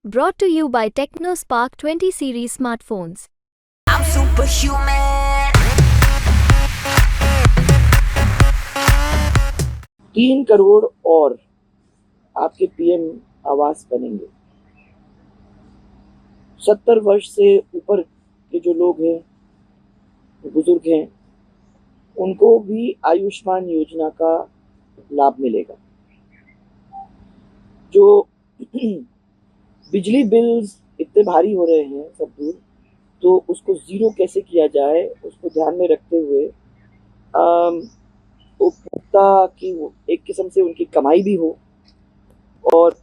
Brought to you by TechnoSpark 20 series smartphones. I'm superhuman. 3 crore और आपके PM आवास बनेंगे। 70 वर्ष से ऊपर के जो लोग हैं, बुजुर्ग हैं, उनको भी आयुष्मान योजना का लाभ मिलेगा। जो बिजली बिल्स इतने भारी हो रहे हैं सब दूर, तो उसको ज़ीरो कैसे किया जाए, उसको ध्यान में रखते हुए उपभोक्ता की एक किस्म से उनकी कमाई भी हो, और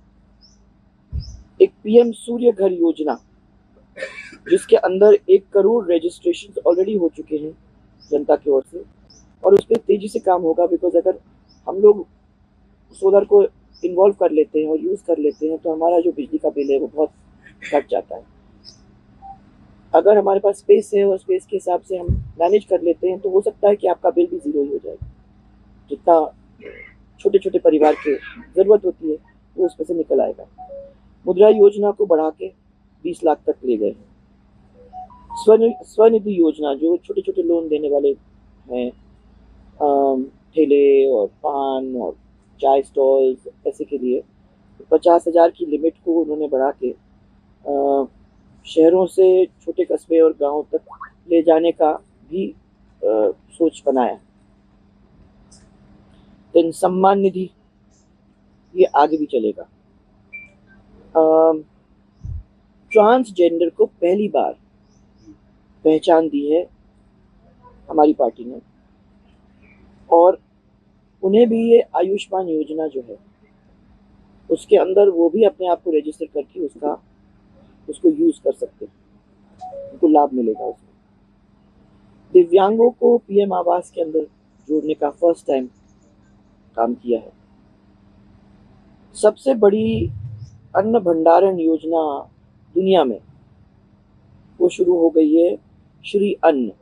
एक पीएम सूर्य घर योजना जिसके अंदर 1 करोड़ रजिस्ट्रेशन ऑलरेडी हो चुके हैं जनता की ओर से, और उस पर तेज़ी से काम होगा। बिकॉज अगर हम लोग सोलर को इन्वॉल्व कर लेते हैं और यूज़ कर लेते हैं तो हमारा जो बिजली का बिल है वो बहुत घट जाता है। अगर हमारे पास स्पेस है और स्पेस के हिसाब से हम मैनेज कर लेते हैं तो हो सकता है कि आपका बिल भी ज़ीरो ही हो जाएगा। जितना छोटे छोटे परिवार की ज़रूरत होती है वो उसमें से निकल आएगा। मुद्रा योजना को बढ़ा के 20 लाख तक ले गए। स्वनिधि योजना जो छोटे छोटे लोन देने वाले हैं, ठेले और पान और चाय स्टॉल्स ऐसे के लिए 50,000 की लिमिट को उन्होंने बढ़ा के शहरों से छोटे कस्बे और गांव तक ले जाने का भी सोच बनाया। तो सम्मान निधि ये आगे भी चलेगा। ट्रांसजेंडर को पहली बार पहचान दी है हमारी पार्टी ने, और उन्हें भी ये आयुष्मान योजना जो है उसके अंदर वो भी अपने आप को रजिस्टर करके उसको यूज़ कर सकते हैं, उनको लाभ मिलेगा उसमें। दिव्यांगों को पीएम आवास के अंदर जोड़ने का फर्स्ट टाइम काम किया है। सबसे बड़ी अन्न भंडारण योजना दुनिया में वो शुरू हो गई है, श्री अन्न।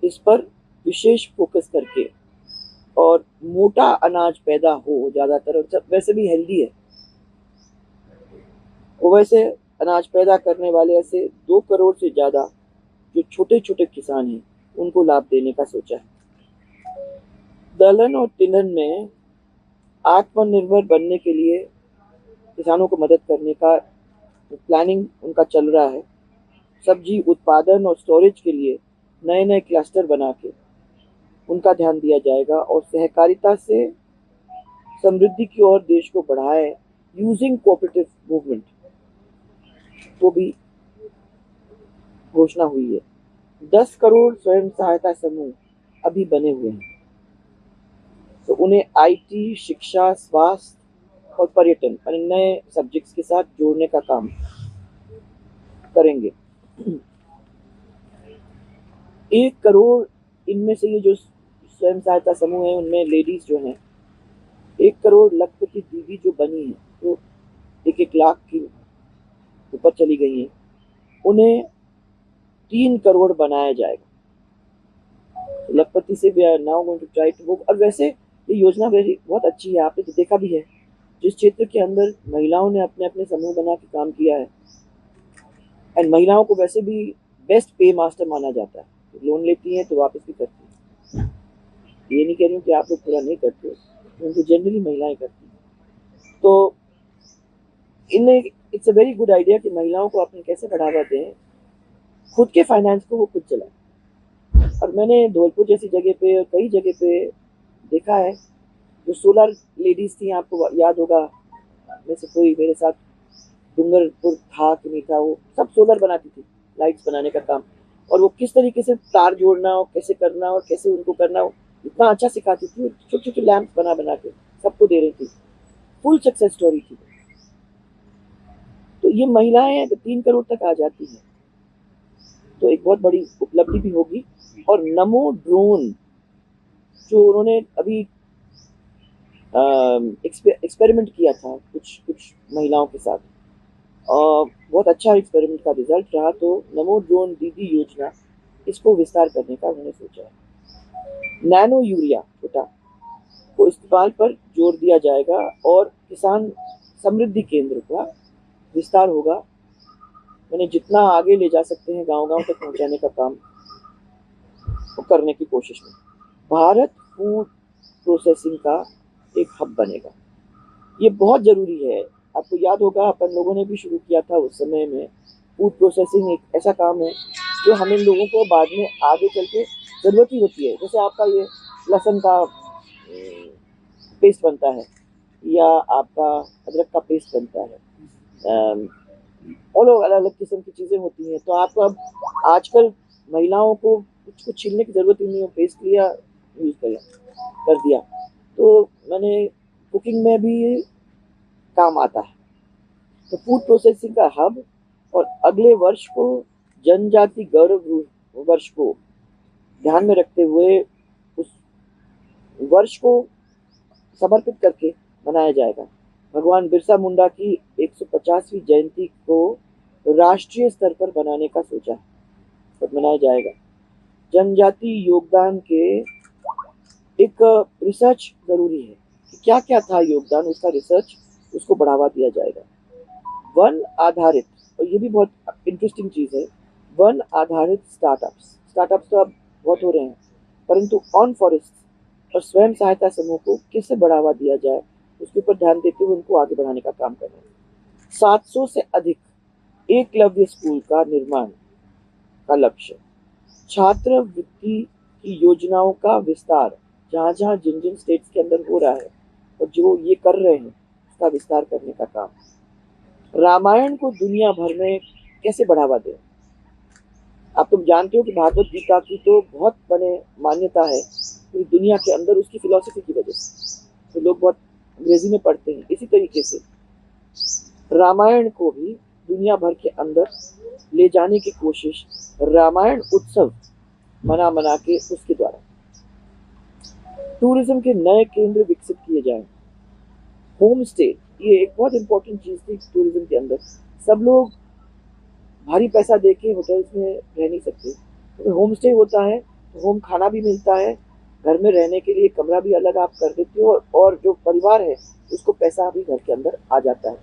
इस पर विशेष फोकस करके, और मोटा अनाज पैदा हो ज़्यादातर, और वैसे भी हेल्दी है वो, वैसे अनाज पैदा करने वाले ऐसे 2 करोड़ से ज़्यादा जो छोटे छोटे किसान हैं उनको लाभ देने का सोचा है। दलहन और तिलहन में आत्मनिर्भर बनने के लिए किसानों को मदद करने का प्लानिंग उनका चल रहा है। सब्जी उत्पादन और स्टोरेज के लिए नए नए क्लस्टर बना के उनका ध्यान दिया जाएगा, और सहकारिता से समृद्धि की ओर देश को बढ़ाए यूजिंग कोऑपरेटिव मूवमेंट, वो भी घोषणा हुई है। 10 करोड़ स्वयं सहायता समूह अभी बने हुए हैं, तो उन्हें आईटी, शिक्षा, स्वास्थ्य और पर्यटन नए सब्जेक्ट्स के साथ जोड़ने का काम करेंगे। 1 करोड़ इनमें से ये जो स्वयं सहायता समूह है उनमें लेडीज जो हैं, 1 करोड़ लखपति दीदी जो बनी है, तो 1-1 लाख की ऊपर चली गई हैं, उन्हें 3 करोड़ बनाया जाएगा। लखपति से भी now going to try to वो। और वैसे ये योजना बहुत अच्छी है, आपने तो देखा भी है। जिस क्षेत्र के अंदर महिलाओं ने अपने अपने समूह बना के काम किया है, एंड महिलाओं को वैसे भी बेस्ट पे मास्टर माना जाता है, लोन लेती हैं तो वापस भी करती हैं। ये नहीं कह रही हूँ कि आप लोग पूरा नहीं करते, क्योंकि जनरली महिलाएं करती हैं। तो it's a very good idea कि महिलाओं को अपने कैसे बढ़ावा दें, खुद के फाइनेंस को वो खुद चलाएं। और मैंने धौलपुर जैसी जगह पे और कई जगह पे देखा है, जो सोलर लेडीज थी, आपको याद होगा, में से कोई मेरे साथ डूंगरपुर था कि नहीं था, वो सब सोलर बनाती थी, लाइट्स बनाने का काम, और वो किस तरीके से तार जोड़ना और कैसे करना और कैसे उनको करना इतना अच्छा सिखाती थी। छोटे छोटे लैंप बना बना के सबको दे रही थी, फुल सक्सेस स्टोरी थी। तो ये महिलाएं 3 करोड़ तक आ जाती हैं तो एक बहुत बड़ी उपलब्धि भी होगी। और नमो ड्रोन जो उन्होंने अभी एक्सपेरिमेंट किया था कुछ महिलाओं के साथ, बहुत अच्छा एक्सपेरिमेंट का रिजल्ट रहा, तो नमो ड्रोन दीदी योजना इसको विस्तार करने का उन्होंने सोचा है। नैनो यूरिया छोटा को इस्तेमाल पर जोर दिया जाएगा, और किसान समृद्धि केंद्र का विस्तार होगा, मैंने जितना आगे ले जा सकते हैं गांव-गांव तक पहुंचाने का काम वो करने की कोशिश में। भारत फूड प्रोसेसिंग का एक हब बनेगा। ये बहुत ज़रूरी है। आपको याद होगा अपन लोगों ने भी शुरू किया था उस समय में। फूड प्रोसेसिंग एक ऐसा काम है जो हमें लोगों को बाद में आगे चल के ज़रूरत ही होती है। जैसे आपका ये लहसुन का पेस्ट बनता है या आपका अदरक का पेस्ट बनता है, और अलग अलग किस्म की चीज़ें होती हैं। तो आपको अब आजकल महिलाओं को कुछ छीलने की ज़रूरत ही नहीं है, पेस्ट लिया यूज़ कर दिया। तो मैंने कुकिंग में भी काम आता है। तो फूड प्रोसेसिंग का हब, और अगले वर्ष को जनजाति गौरव वर्ष को ध्यान में रखते हुए उस वर्ष को समर्पित करके मनाया जाएगा। भगवान बिरसा मुंडा की 150वीं जयंती को राष्ट्रीय स्तर पर बनाने का सोचा है और मनाया जाएगा। जनजाति योगदान के एक रिसर्च ज़रूरी है कि क्या क्या था योगदान, उसका रिसर्च, उसको बढ़ावा दिया जाएगा। वन आधारित, और ये भी बहुत इंटरेस्टिंग चीज़ है, वन आधारित स्टार्टअप्स तो अब बहुत हो रहे हैं, परंतु ऑन फॉरेस्ट और स्वयं सहायता समूह को कैसे बढ़ावा दिया जाए उसके ऊपर ध्यान देते हुए उनको आगे बढ़ाने का काम कर रहे हैं। 700 से अधिक एकलव्य स्कूल का निर्माण का लक्ष्य, छात्रवृत्ति की योजनाओं का विस्तार, जहाँ जहाँ जिन जिन स्टेट्स के अंदर हो रहा है और जो ये कर रहे हैं उसका विस्तार करने का काम। रामायण को दुनिया भर में कैसे बढ़ावा दें। आप तुम जानते हो कि भागवत गीता की तो बहुत बड़े मान्यता है पूरी दुनिया के अंदर उसकी फिलॉसफी की वजह से, तो लोग बहुत अंग्रेजी में पढ़ते हैं। इसी तरीके से रामायण को भी दुनिया भर के अंदर ले जाने की कोशिश रामायण उत्सव मना के उसके द्वारा। टूरिज्म के नए केंद्र विकसित किए जाएं। होम स्टे, ये एक बहुत इंपॉर्टेंट चीज़ थी टूरिज्म के अंदर। सब लोग भारी पैसा दे के होटल्स में रह नहीं सकते, तो होम स्टे होता है तो होम खाना भी मिलता है, घर में रहने के लिए कमरा भी अलग आप कर देते हो, और जो परिवार है उसको पैसा भी घर के अंदर आ जाता है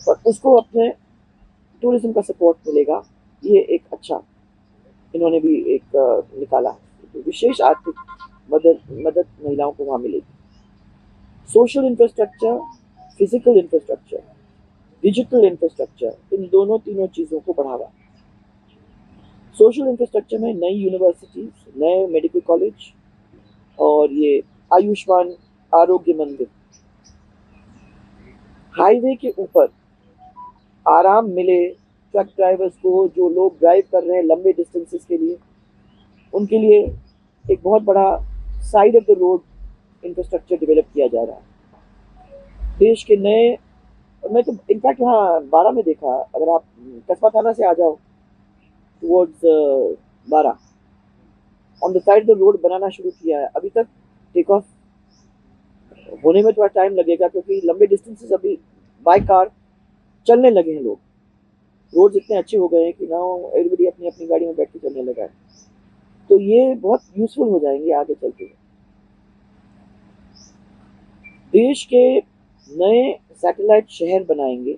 और उसको अपने टूरिज्म का सपोर्ट मिलेगा। ये एक अच्छा इन्होंने भी एक निकाला है, तो विशेष आर्थिक मदद महिलाओं को वहाँ मिलेगी। Social infrastructure, physical infrastructure, digital infrastructure, इन तीनों चीज़ों को बढ़ावा। सोशल इंफ्रास्ट्रक्चर में नई यूनिवर्सिटीज, नए मेडिकल कॉलेज और ये आयुष्मान आरोग्य मंदिर। हाईवे के ऊपर आराम मिले ट्रक ड्राइवर्स को, जो लोग ड्राइव कर रहे हैं लंबे डिस्टेंसेस के लिए, उनके लिए एक बहुत बड़ा side of the road infrastructure develop किया जा रहा है। देश के नए, और मैं तो इनफैक्ट वहाँ 12 में देखा, अगर आप कस्बा थाना से आ जाओ towards 12, on the side the road बनाना शुरू किया है। अभी तक टेक ऑफ होने में थोड़ा टाइम लगेगा क्योंकि लंबे डिस्टेंसेस अभी बाय कार चलने लगे हैं लोग। रोड्स इतने अच्छे हो गए हैं कि नाउ एवरीबडी अपनी अपनी गाड़ी में बैठ के चलने लगा है, तो ये बहुत यूजफुल हो जाएंगे आगे चल के। देश के नए सैटेलाइट शहर बनाएंगे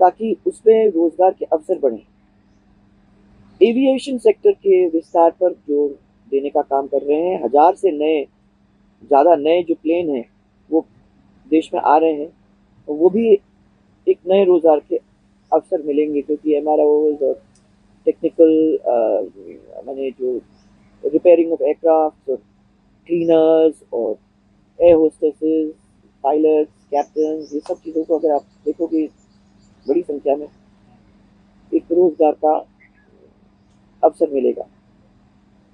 ताकि उसमें रोजगार के अवसर बढ़े। एविएशन सेक्टर के विस्तार पर जोर देने का काम कर रहे हैं। 1000 से ज़्यादा नए जो प्लेन हैं वो देश में आ रहे हैं, और वो भी एक नए रोजगार के अवसर मिलेंगे क्योंकि MROs और टेक्निकल माने जो रिपेयरिंग ऑफ एयरक्राफ्ट और क्लीनर्स और एयर होस्टेसेस, पायलट्स, कैप्टन, ये सब चीज़ों को अगर आप देखोगे बड़ी संख्या में एक रोजगार का अवसर मिलेगा।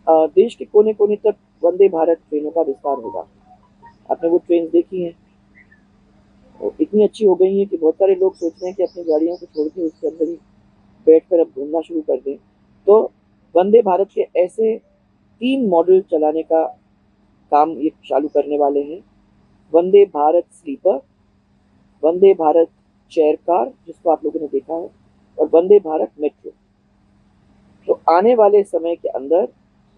देश के कोने कोने तक वंदे भारत ट्रेनों का विस्तार होगा। आपने वो ट्रेन देखी हैं, और इतनी अच्छी हो गई हैं कि बहुत सारे लोग सोच रहे हैं कि अपनी गाड़ियों को छोड़ के उसके अंदर ही बैठ कर अब घूमना शुरू कर दें। तो वंदे भारत के ऐसे 3 मॉडल चलाने का काम ये चालू करने वाले हैं। Vande Bharat sleeper, Vande Bharat chair car जिसको आप लोगों ने देखा है, और वंदे भारत मेट्रो। तो आने वाले समय के अंदर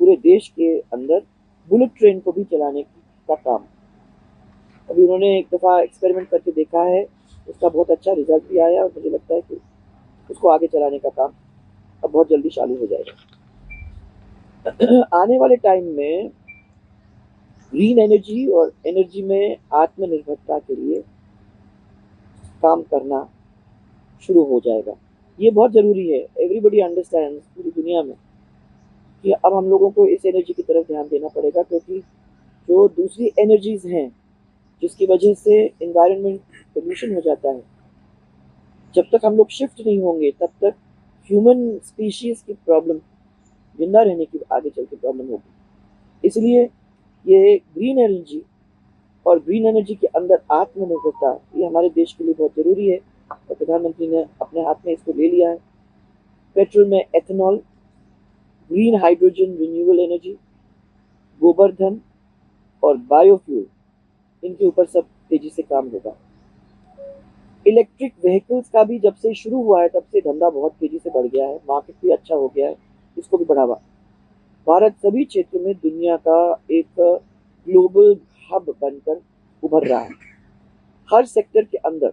पूरे देश के अंदर बुलेट ट्रेन को भी चलाने का काम अभी उन्होंने एक दफ़ा एक्सपेरिमेंट करके देखा है, उसका बहुत अच्छा रिजल्ट भी आया, और मुझे लगता है कि उसको आगे चलाने का काम अब बहुत जल्दी चालू हो जाएगा। आने वाले टाइम में ग्रीन एनर्जी और एनर्जी में आत्मनिर्भरता के लिए काम करना शुरू हो जाएगा। ये बहुत ज़रूरी है। एवरीबॉडी अंडरस्टैंड पूरी दुनिया में कि अब हम लोगों को इस एनर्जी की तरफ ध्यान देना पड़ेगा, क्योंकि जो दूसरी एनर्जीज हैं जिसकी वजह से एनवायरनमेंट पोल्यूशन हो जाता है, जब तक हम लोग शिफ्ट नहीं होंगे तब तक ह्यूमन स्पीशीज की प्रॉब्लम, जिंदा रहने की आगे चल के प्रॉब्लम होगी। इसलिए ये ग्रीन एनर्जी और ग्रीन एनर्जी के अंदर आत्मनिर्भरता, ये हमारे देश के लिए बहुत ज़रूरी है और प्रधानमंत्री ने अपने हाथ में इसको ले लिया है। पेट्रोल में ethanol, green hydrogen, renewable energy, Gobardhan और बायोफ्यूल, इनके ऊपर सब तेजी से काम होगा। इलेक्ट्रिक व्हीकल्स का भी जब से शुरू हुआ है तब से धंधा बहुत तेजी से बढ़ गया है, मार्केट भी अच्छा हो गया है, इसको भी बढ़ावा। भारत सभी क्षेत्रों में दुनिया का एक ग्लोबल हब बनकर उभर रहा है। हर सेक्टर के अंदर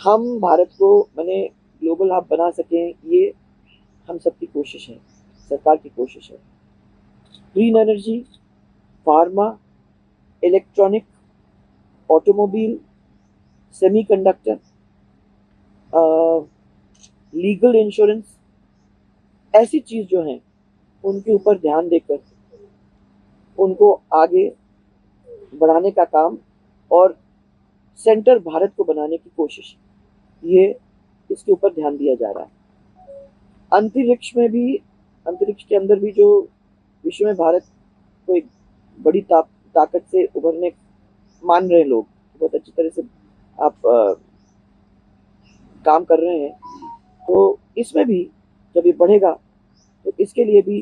हम भारत को माने ग्लोबल हब बना सकें, ये हम सबकी कोशिश है, सरकार की कोशिश है। Green energy, pharma, electronic, automobile, semiconductor, legal insurance, ऐसी चीज़ जो हैं उनके ऊपर ध्यान देकर उनको आगे बढ़ाने का काम और सेंटर भारत को बनाने की कोशिश, ये इसके ऊपर ध्यान दिया जा रहा है। अंतरिक्ष में भी, अंतरिक्ष के अंदर भी जो विश्व में भारत को एक बड़ी ताकत से उभरने मान रहे हैं लोग, बहुत अच्छी तरह से आप काम कर रहे हैं, तो इसमें भी जब ये बढ़ेगा तो इसके लिए भी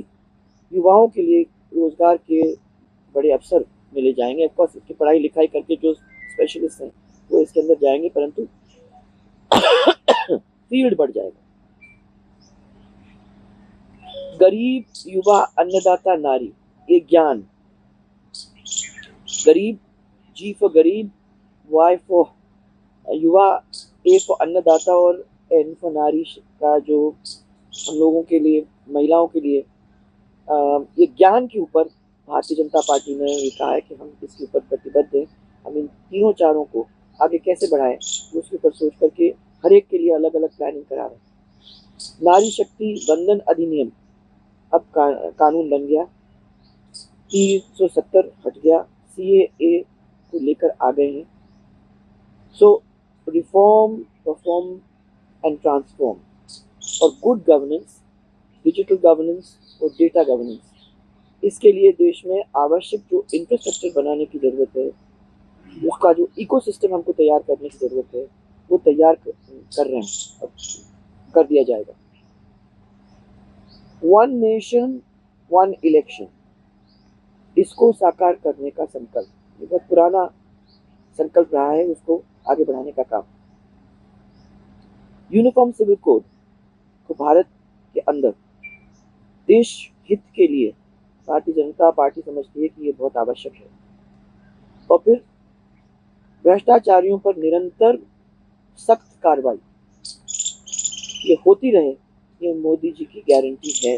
युवाओं के लिए रोजगार के बड़े अवसर मिले जाएंगे। ऑफकोर्स इसकी पढ़ाई लिखाई करके जो स्पेशलिस्ट हैं वो इसके अंदर जाएंगे, परंतु फील्ड बढ़ जाएगा। गरीब युवा अन्नदाता नारी, ये ज्ञान, गरीब, जी फॉर गरीब, वाई फॉर युवा, ए फॉर अन्नदाता और एन फॉर नारी का जो हम लोगों के लिए, महिलाओं के लिए ये ज्ञान के ऊपर भारतीय जनता पार्टी ने ये कहा है कि हम इसके ऊपर प्रतिबद्ध हैं। हम इन तीनों चारों को आगे कैसे बढ़ाएं, उसके ऊपर सोच करके हर एक के लिए अलग अलग प्लानिंग करा रहे हैं। नारी शक्ति वंदन अधिनियम अब कानून बन गया, 370 हट गया, CAA को लेकर आ गए हैं। सो रिफॉर्म, परफॉर्म एंड ट्रांसफॉर्म और गुड गवर्नेंस, डिजिटल गवर्नेंस और डेटा गवर्नेंस, इसके लिए देश में आवश्यक जो इंफ्रास्ट्रक्चर बनाने की ज़रूरत है, उसका जो इकोसिस्टम हमको तैयार करने की ज़रूरत है, वो तैयार कर रहे हैं, अब कर दिया जाएगा। वन नेशन वन इलेक्शन, इसको साकार करने का संकल्प, ये बहुत पुराना संकल्प रहा है, उसको आगे बढ़ाने का काम। यूनिफॉर्म सिविल कोड को भारत के अंदर देश हित के लिए भारतीय जनता पार्टी समझती है कि ये बहुत आवश्यक है। और फिर भ्रष्टाचारियों पर निरंतर सख्त कार्रवाई ये होती रहे, ये मोदी जी की गारंटी है।